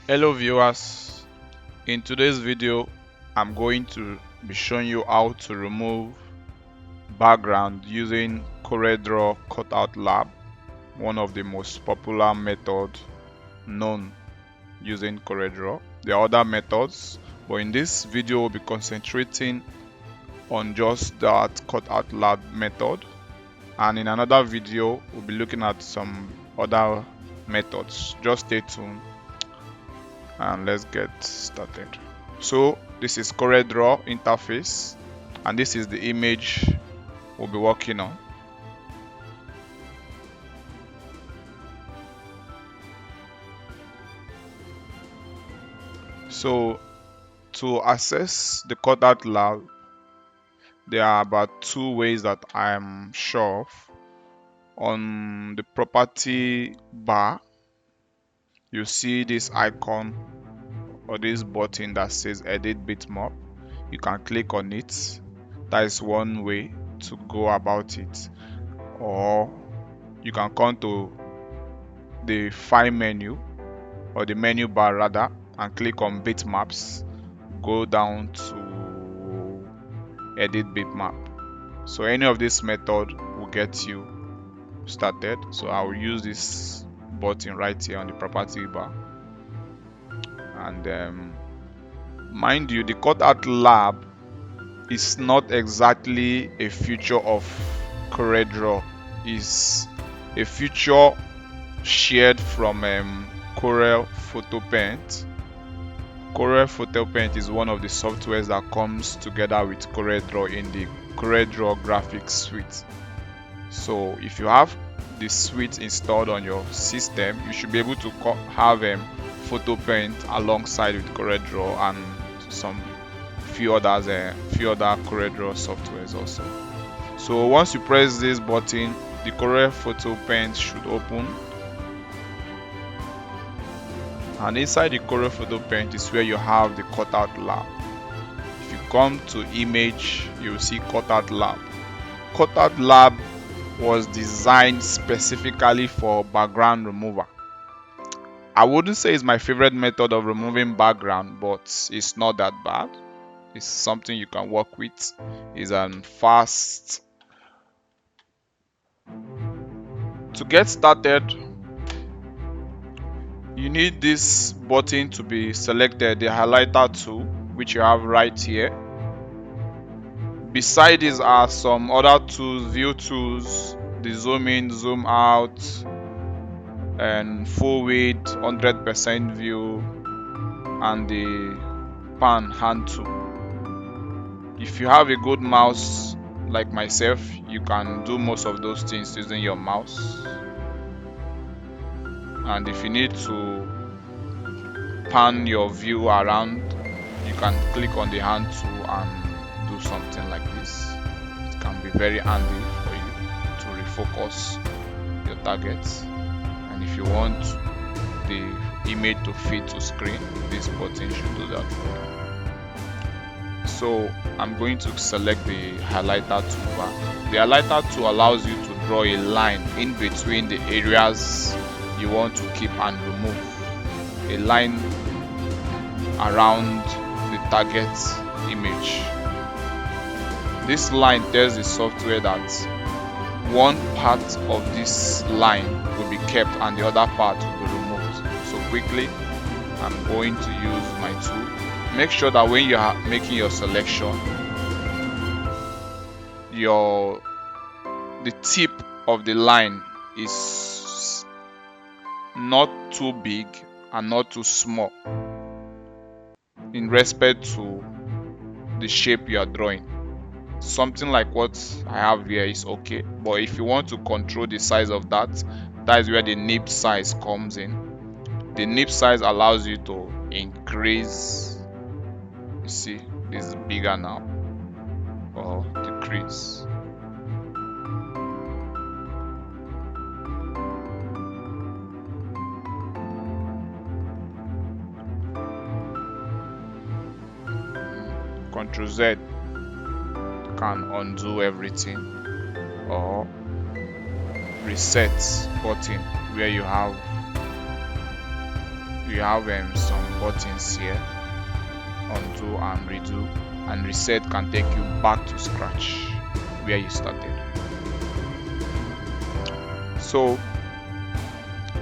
Hello viewers, in today's video I'm going to be showing you how to remove background using CorelDRAW Cutout Lab, one of the most popular methods known using CorelDRAW. There are other methods, but in this video we'll be concentrating on just that Cutout Lab method, and in another video we'll be looking at some other methods. Just stay tuned and let's get started. So this is CorelDRAW interface, and this is the image we'll be working on. So to access the Cutout Lab, there are about two ways that I'm sure of. On the property bar, you see this icon or this button that says edit bitmap. You can click on it. That is one way to go about it. Or you can come to the file menu, or the menu bar rather, and click on bitmaps. Go down to edit bitmap. So any of this method will get you started. So I will use this button right here on the property bar. And mind you, the Cutout Lab is not exactly a feature of CorelDRAW. It's a feature shared from Corel Photo-Paint. Corel Photo-Paint is one of the softwares that comes together with CorelDRAW in the CorelDRAW graphics suite. So if you have this suite installed on your system, you should be able to have Photo-Paint alongside with CorelDRAW and some few other CorelDRAW softwares also. So once you press this button, the Corel Photo-Paint should open, and inside the Corel Photo-Paint is where you have the Cutout Lab. If you come to image, you will see Cutout Lab. Cutout Lab was designed specifically for background remover. I wouldn't say it's my favorite method of removing background, but it's not that bad. It's something you can work with. It's fast. To get started, you need this button to be selected, the highlighter tool, which you have right here. Beside this are some other tools, view tools, the zoom in, zoom out, and full width, 100% view, and the pan hand tool. If you have a good mouse like myself, you can do most of those things using your mouse. And if you need to pan your view around, you can click on the hand tool and do something like this. It can be very handy for you to refocus your targets. And if you want the image to fit to screen, this button should do that for you. So I'm going to select the highlighter toolbar. The highlighter tool allows you to draw a line in between the areas you want to keep and remove, a line around the target image. This line tells the software that one part of this line will be kept and the other part will be removed. So quickly, I'm going to use my tool. Make sure that when you are making your selection, the tip of the line is not too big and not too small in respect to the shape you are drawing. Something like what I have here is okay, but if you want to control the size of that is where the nib size comes in. The nib size allows you to increase, you see this is bigger now, or decrease. Ctrl Z can undo everything, or reset button where you have you have some buttons here, undo and redo, and reset can take you back to scratch where you started. So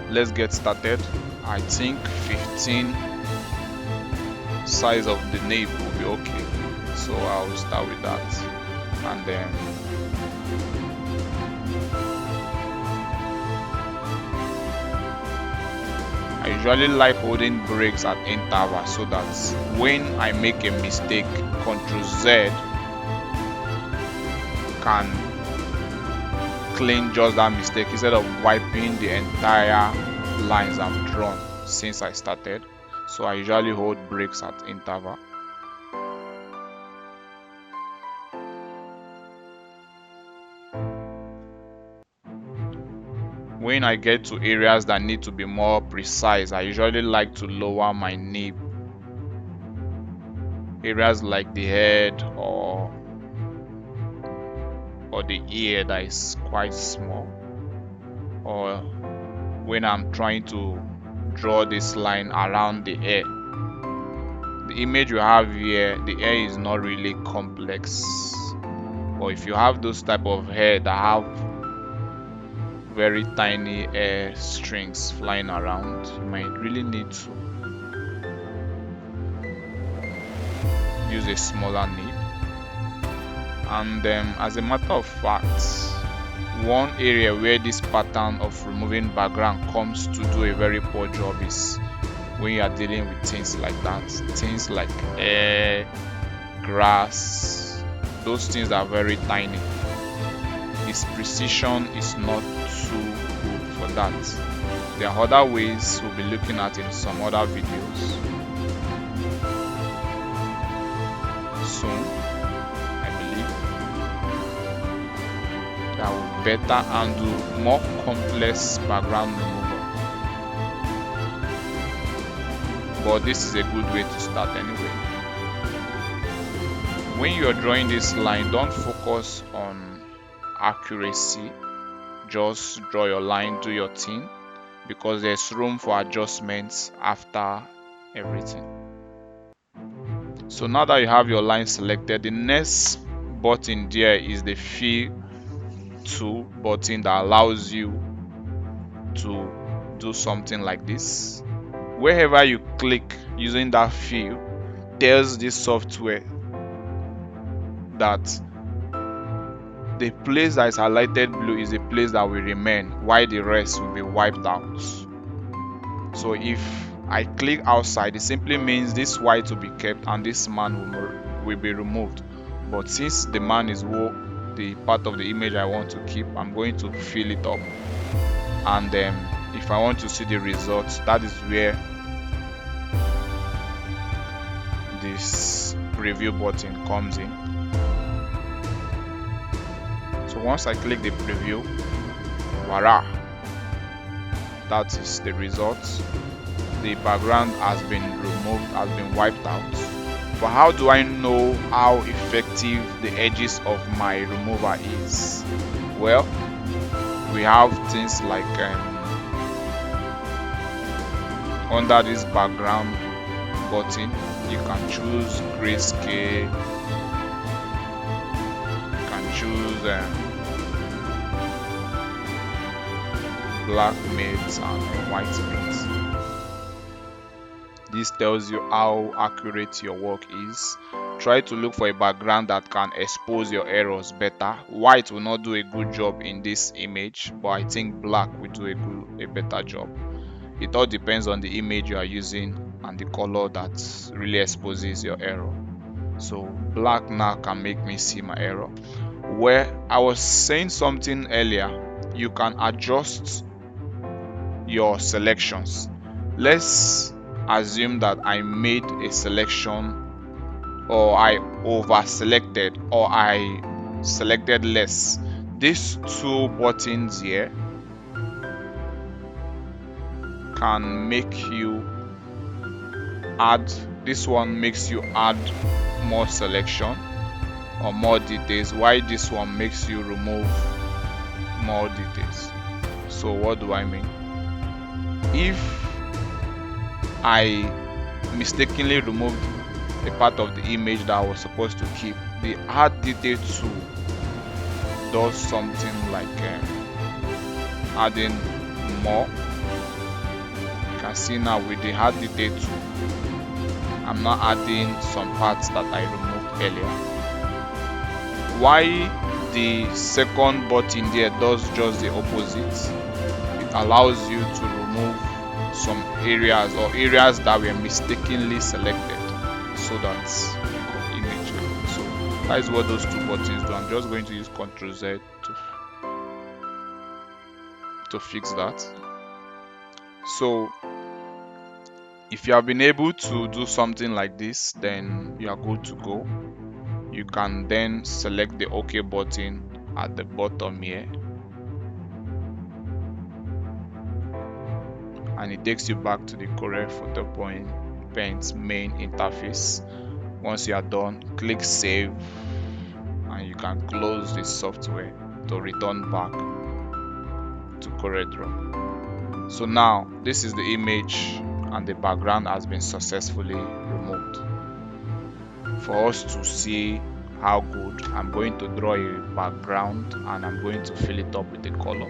let's get started. I think 15 size of the nape will be okay, so I'll start with that. And then I usually like holding brakes at interval so that when I make a mistake, Ctrl Z can clean just that mistake instead of wiping the entire lines I've drawn since I started. So I usually hold brakes at interval. When I get to areas that need to be more precise, I usually like to lower my nape. Areas like the head or the ear that is quite small, or when I'm trying to draw this line around the ear. The image you have here, the ear is not really complex, but if you have those type of hair that have very tiny air strings flying around, you might really need to use a smaller nape. And as a matter of fact, one area where this pattern of removing background comes to do a very poor job is when you are dealing with things like that, things like air, grass. Those things are very tiny. Its precision is not too good for that. There are other ways we'll be looking at in some other videos soon, I believe, that will better handle more complex background removal. But this is a good way to start anyway. When you're drawing this line, don't focus on accuracy. Just draw your line, do your thing, because there's room for adjustments after everything. So now that you have your line selected, the next button there is the fill tool button that allows you to do something like this. Wherever you click using that fill, tells this software that the place that is highlighted blue is the place that will remain, while the rest will be wiped out. So if I click outside, it simply means this white will be kept and this man will be removed. But since the man is the part of the image I want to keep, I'm going to fill it up. And if I want to see the results, that is where this preview button comes in. So once I click the preview, voila, that is the results. The background has been removed, has been wiped out. But how do I know how effective the edges of my remover is? Well, we have things like under this background button, you can choose grayscale, you can choose black matte and white matte. This tells you how accurate your work is. Try to look for a background that can expose your errors better. White will not do a good job in this image, but I think black will do a better job. It all depends on the image you are using and the color that really exposes your error. So black now can make me see my error. Where I was saying something earlier, you can adjust your selections. Let's assume that I made a selection, or I over selected, or I selected less. These two buttons here can make you add, this one makes you add more selection or more details, while this one makes you remove more details. So what do I mean? If I mistakenly removed a part of the image that I was supposed to keep. The add detail tool does something like adding more. You can see now with the add detail tool, I'm not adding some parts that I removed earlier. Why the second button there does just the opposite? It allows you to remove some areas or areas that were mistakenly selected so that you could image it. So that is what those two buttons do. I'm just going to use Ctrl Z to fix that. So if you have been able to do something like this, then you are good to go. You can then select the OK button at the bottom here, and it takes you back to the Corel Photo-Paint main interface. Once you are done, click save, and you can close this software to return back to CorelDRAW. So now this is the image and the background has been successfully removed. For us to see how good, I'm going to draw a background and I'm going to fill it up with a color.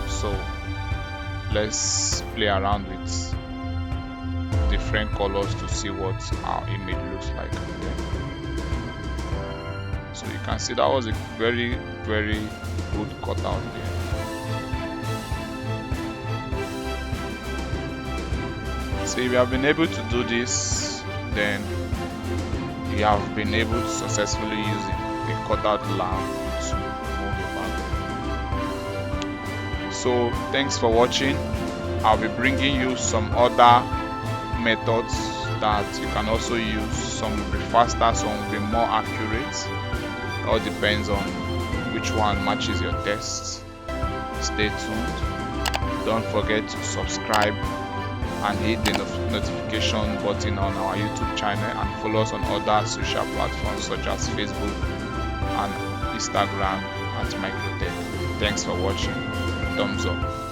So let's play around with different colors to see what our image looks like. So you can see that was a very good cutout there. So if you have been able to do this, then you have been able to successfully use the cutout lab to remove your background. So thanks for watching. I'll be bringing you some other methods that you can also use. Some will be faster, some will be more accurate. It all depends on which one matches your taste. Stay tuned. Don't forget to subscribe and hit the notification button on our YouTube channel, and follow us on other social platforms such as Facebook and Instagram at Michrotec. Thanks for watching. Thumbs up.